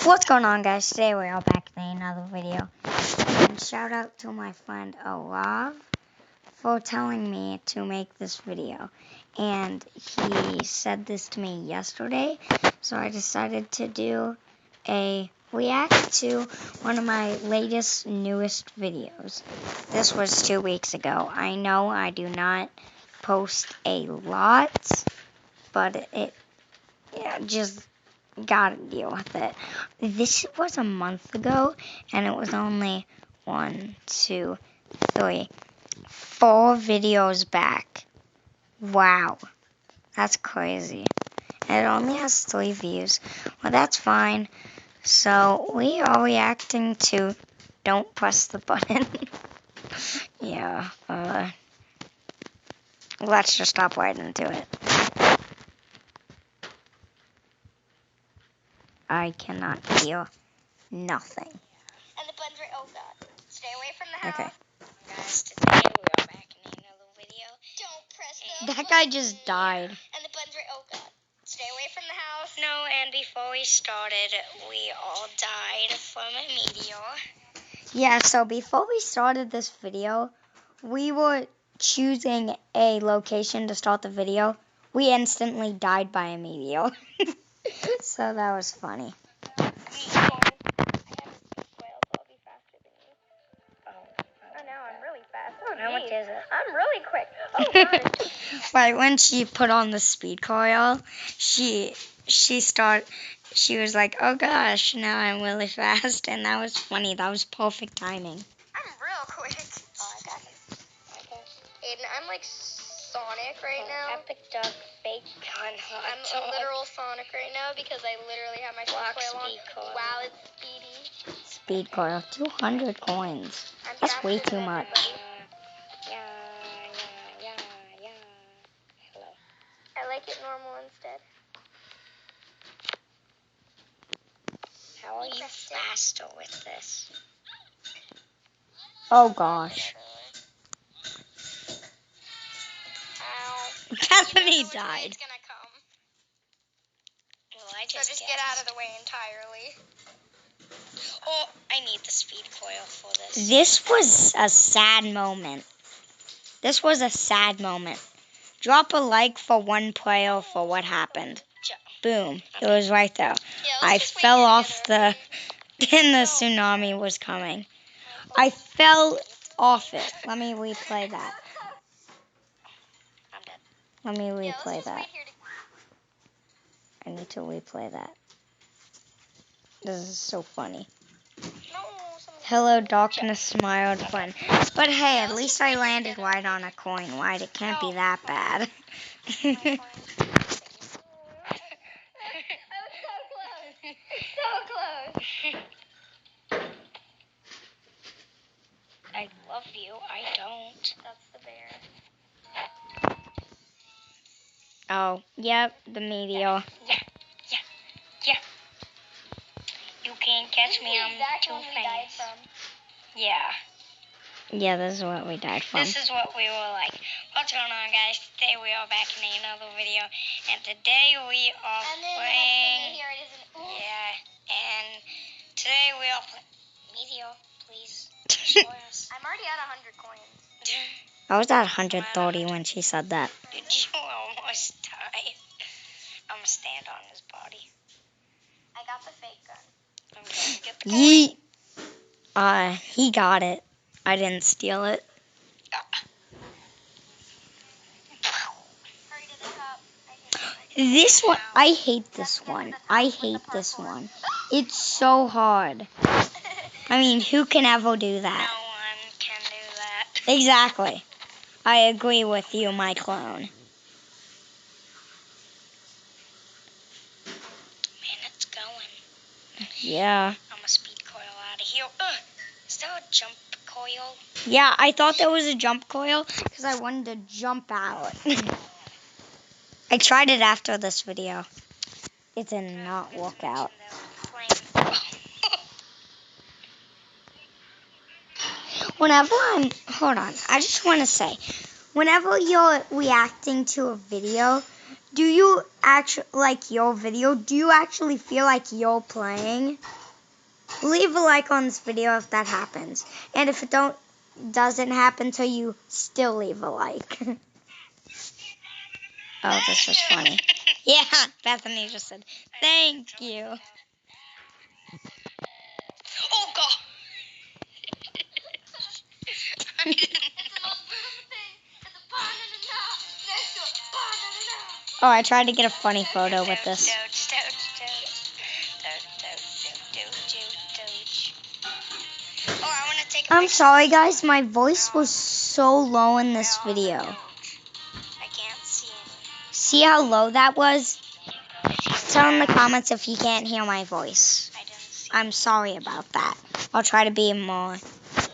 What's going on, guys? Today we are back in another video. And shout out to my friend Olav for telling me to make this video. And he said this to me yesterday, so I decided to do a react to one of my latest, newest videos. This was 2 weeks ago. I know I do not post a lot, but just gotta deal with it. This was a month ago, and it was only 1, 2, 3, 4 videos back. Wow, that's crazy. And it only has 3 views. Well, that's fine. So we are reacting to Don't Press the Button. Yeah, let's just hop right into it. I cannot hear nothing. And the buttons right. Oh god. Stay away from the house. Okay. Guys, today we are back in another video. Don't press the That guy just died. And the buttons right. Oh god. Stay away from the house. No, and before we started, we all died from a meteor. Yeah, so before we started this video, we were choosing a location to start the video. We instantly died by a meteor. So that was funny. I have a whale, so I'll be faster than you. Oh no, I'm really fast. Oh, How much is it? I'm really quick. Oh god. Right when she put on the speed coil, she was like, "Oh gosh, now I'm really fast," and that was funny. That was perfect timing. I'm real quick. Oh, I got it. Okay. Aiden, I'm like Sonic right now. Epic Duck fake gun. I'm a literal Sonic right now because I literally have my speed coil on. Wow, it's speedy. Speed coil, 200 coins. That's way too much. Yeah. Hello. I like it normal instead. How are you faster with this? Oh gosh. Ow. Bethany died. It's gonna come. Well, I So just get out of the way entirely. Oh, I need the speed coil for this. This was a sad moment. This was a sad moment. Drop a like for one player for what happened. Boom. It was right there. Yeah, I fell off and the tsunami was coming. I fell off it. Let me replay that. I'm dead. Let me replay Wait that. here I need to replay that. This is so funny. Hello, darkness, smiled fun. But hey, at least I landed right on a coin. Right? It can't be that bad. I was so close. So close. I love you. I don't. That's the bear. Oh, yep, the meteor. Yeah. You can't catch me. I'm too famous. Yeah. Yeah, this is what we died from. This is what we were like. What's going on, guys? Today we are back in another video, and today we are playing. Yeah, and today we are playing. Meteor, please. I'm already at 100 coins. I was at 130 when she said that. Did you almost die? I'm gonna stand on his body. I got the fake gun. I'm going to get the coin. He got it. I didn't steal it. Hurry to the top. This one, I hate this one. I hate this one. It's so hard. I mean, who can ever do that? No one can do that. Exactly. I agree with you, my clone. Man, it's going. Yeah. I'm a speed coil out of here. Is there a jump coil? Yeah, I thought there was a jump coil because I wanted to jump out. I tried it after this video. It did not work out. Hold on, I just want to say, whenever you're reacting to a video, do you actually like your video? Do you actually feel like you're playing? Leave a like on this video if that happens. And if it doesn't happen to you, still leave a like. Oh, this was funny. Yeah, Bethany just said, thank you. Oh, God. Oh, I tried to get a funny photo with this. Oh, I want to take a I'm picture. sorry, guys. My voice was so low in this video. I can't see it. See how low that was? Tell in the comments if you can't hear my voice. I didn't see it. I'm sorry about that. I'll try to be more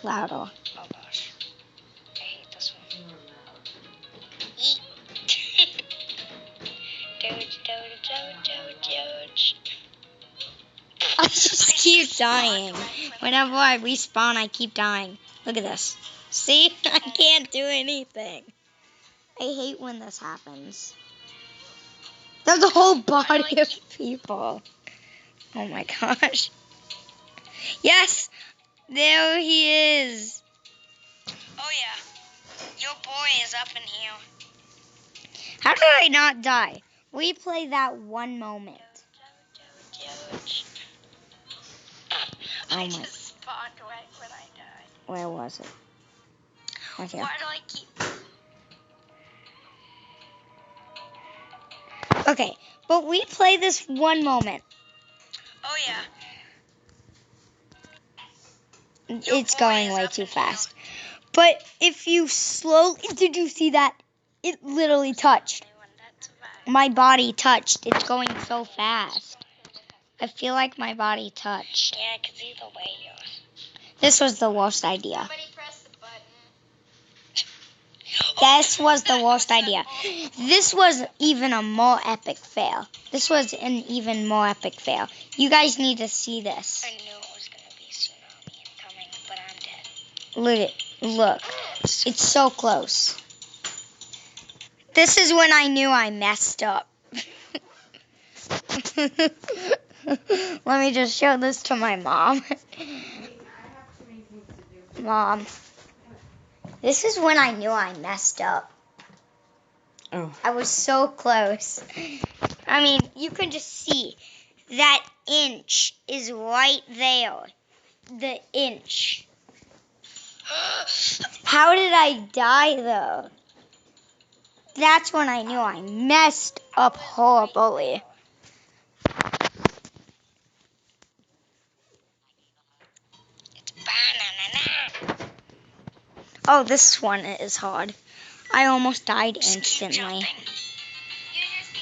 louder. Oh, gosh. I hate this one. Eat. Doge. I just keep dying. Whenever I respawn, I keep dying. Look at this. See? I can't do anything. I hate when this happens. There's a whole body of people. Oh my gosh. Yes! There he is. Oh, yeah. Your boy is up in here. How did I not die? Replay that one moment. Doge. Oh I my. just spawned right when I died. Where was it? Right here. Why do I keep... Okay, but replay this one moment. Oh, yeah. It's going way too fast. But if you slowly... Did you see that? It literally touched. My body touched. It's going so fast. I feel like my body touched. Yeah, because either way, yours. This was the worst idea. Somebody press the button. This was the worst idea. This was even a more epic fail. This was an even more epic fail. You guys need to see this. I knew it was going to be tsunami incoming, but I'm dead. Look. It's so close. This is when I knew I messed up. Let me just show this to my mom. Mom, this is when I knew I messed up. Oh. I was so close. I mean, you can just see that inch is right there. The inch. How did I die, though? That's when I knew I messed up horribly. It's banana. Oh, this one is hard. I almost died Just keep instantly. jumping.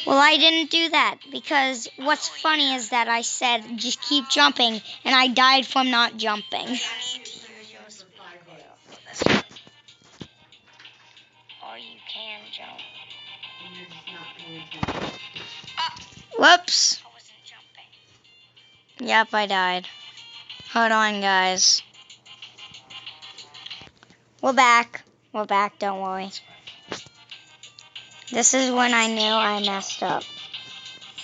Well, I didn't do that because what's funny is that I said just keep jumping and I died from not jumping. You need to use your speed for this one. Or you can jump. Whoops. I wasn't jumping. Yep, I died. Hold on, guys. We're back. We're back, don't worry. This is when I knew I messed up.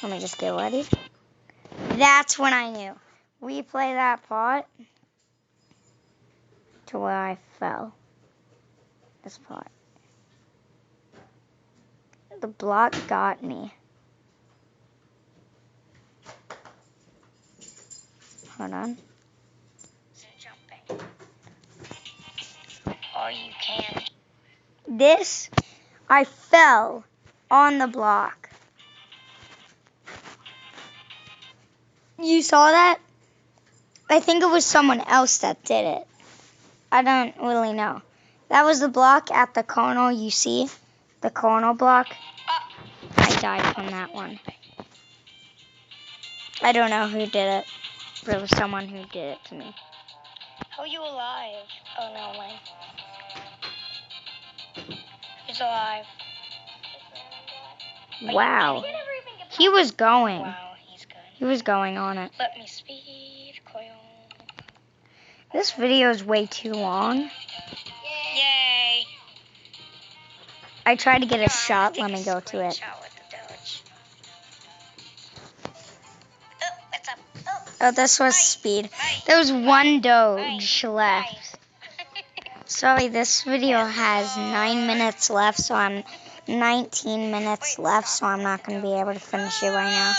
Let me just get ready. That's when I knew. Replay that part to where I fell. This part. The block got me. Hold on. Wasn't jumping. Or you can. This, I fell on the block. You saw that? I think it was someone else that did it. I don't really know. That was the block at the corner, you see? The corner block. I died from that one. I don't know who did it, but it was someone who did it to me. How are you alive? Oh, no, mine. He's alive. Wow. He was going. Wow, he's good. He was going on it. Let me speed coil. This video is way too long. Yay! I tried to get a shot. Let me go to it. Shot with the Doge. Oh, this was speed. There was one Doge left. Sorry, this video has 9 minutes left, so I'm 19 minutes left, so I'm not going to be able to finish it right now.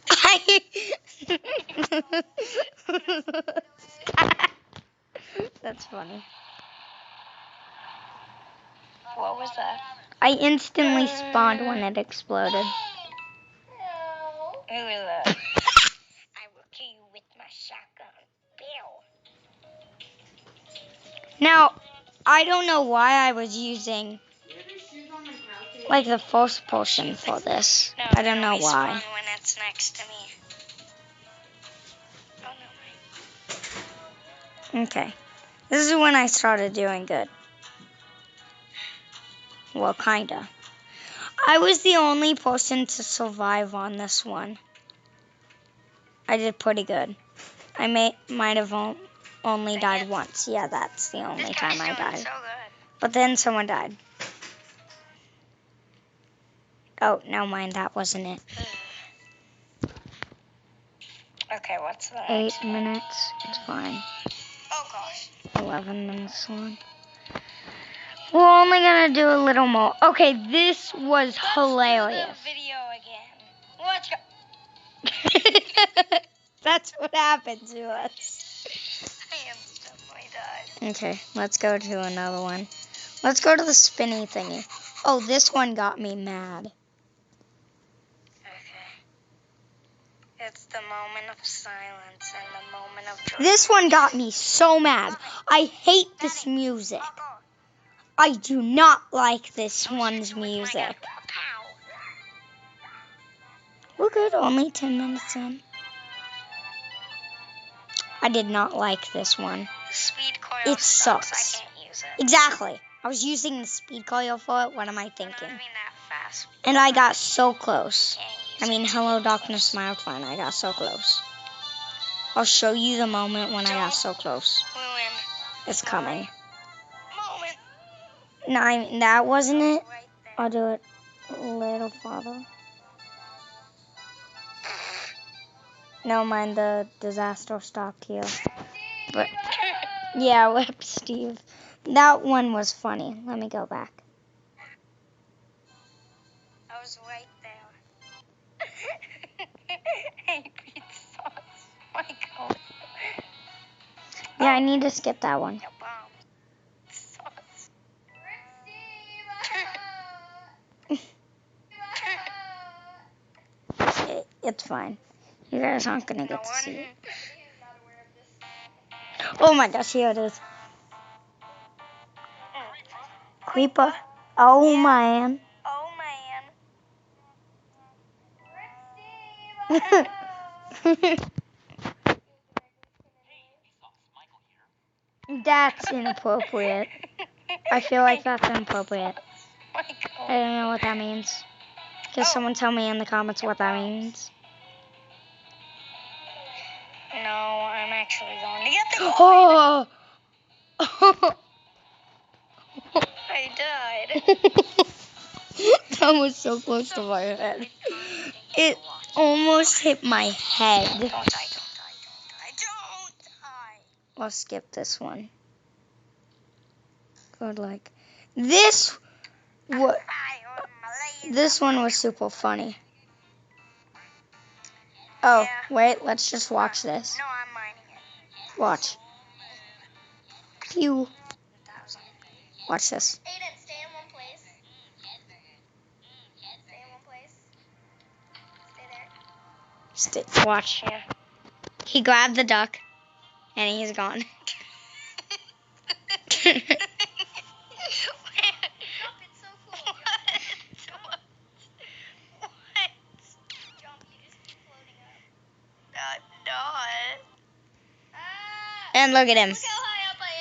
I missed. That's funny. What was that? I instantly spawned when it exploded. Who is that? I will kill you with my shotgun. Bill. Now, I don't know why I was using like the force potion for this. No, I don't know why. Spawn when it's next to me. Oh no, Okay. This is when I started doing good. Well, kinda. I was the only person to survive on this one. I did pretty good. I might have only died once. Yeah, that's the only time I died. So good. But then someone died. Oh, never mind. That wasn't it. Okay, what's the 8 next one? minutes. It's fine. Oh gosh. 11 minutes long. We're only gonna do a little more. Okay, this was hilarious. Let's do the video again. Let's go. That's what happened to us. I instantly died. Okay, let's go to another one. Let's go to the spinny thingy. Oh, this one got me mad. Okay. It's the moment of silence and the moment of truth. This one got me so mad. I hate this music. I do not like this one's music. We're good, only 10 minutes in. I did not like this one. The speed coil It sucks. sucks. I can't use it. Exactly. I was using the speed coil for it. What am I I'm thinking? not moving that fast. And I got so close. Can't use I mean, it. hello, darkness, smiled fine. I got so close. I'll show you the moment when I got so close. Ruin It's coming. moment. No, that wasn't it. Right there. I'll do it a little farther. Never mind, the disaster stopped here. But yeah, whip Steve. That one was funny. Let me go back. I was right there. Angry sauce. My God. Yeah, I need to skip that one. Your bomb. Sauce. It's fine. You guys aren't gonna No get to one. see it. Oh my gosh, here it is. Creeper. Oh man. Oh man. That's inappropriate. I feel like that's inappropriate. My I God. don't know what that means. Can someone tell me in the comments what that means? No, I'm actually going to get the coin. Oh! I died. That was so close to my head. It almost hit my head. Don't die, don't die, don't die. I'll skip this one. Good luck. This one was super funny. Oh, Yeah. wait, let's just watch this. No, I'm mining it. Watch. Pew. 1,000. Watch this. Aiden, stay in one place. Stay in one place. Stay there. Watch. Yeah. He grabbed the duck, and he's gone. It's so cool. What? Jump, you just keep floating up. Not. And look at him. Look how high up I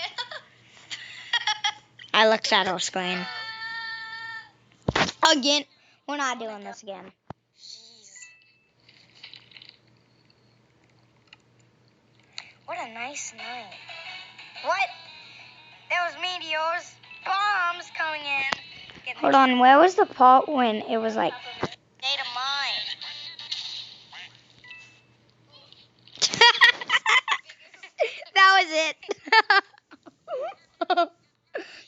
am. I looked at our screen. Again. We're not doing this again. Jeez. What a nice night. What? There was meteors, bombs coming in. Hold on, where was the part when it was like, Data mine. That was it.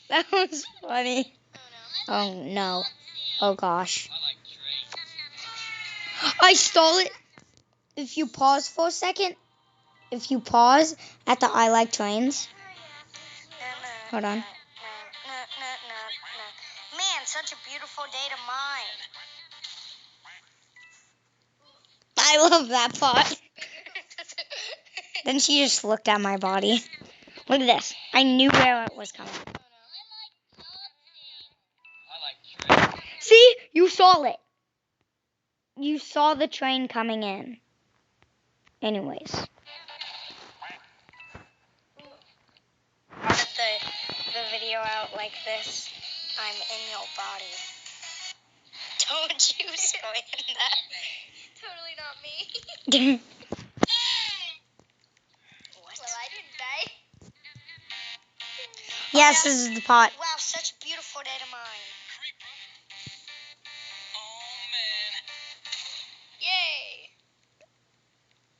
That was funny. Oh no. Oh gosh. I stole it. If you pause for a second, if you pause at the I like trains. Hold on. Man, such a beautiful day to mine. I love that part. Then she just looked at my body. Look at this. I knew where it was coming. See? You saw it. You saw the train coming in. Anyways. I'll get the video out like this. I'm in your body. Don't you explain that. Totally not me. What? Well, I didn't die. Yes, this is the part. Wow, such a beautiful day to mine. Yay!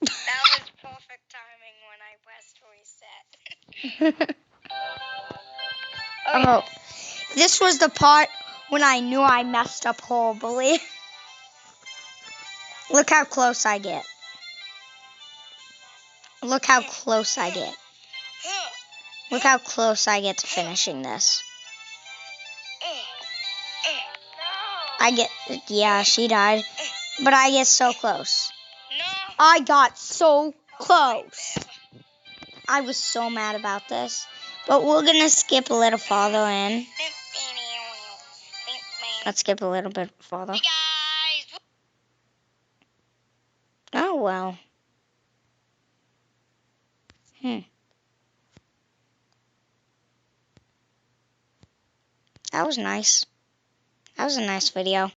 That was perfect timing when I pressed reset. Oh, this was the part when I knew I messed up horribly. Look how close I get. Look how close I get. Look how close I get to finishing this. I get, yeah, she died, but I get so close. No. I got so close. I was so mad about this, but we're gonna skip a little farther in. Let's skip a little bit farther. Hey guys. Oh well. That was nice. That was a nice video.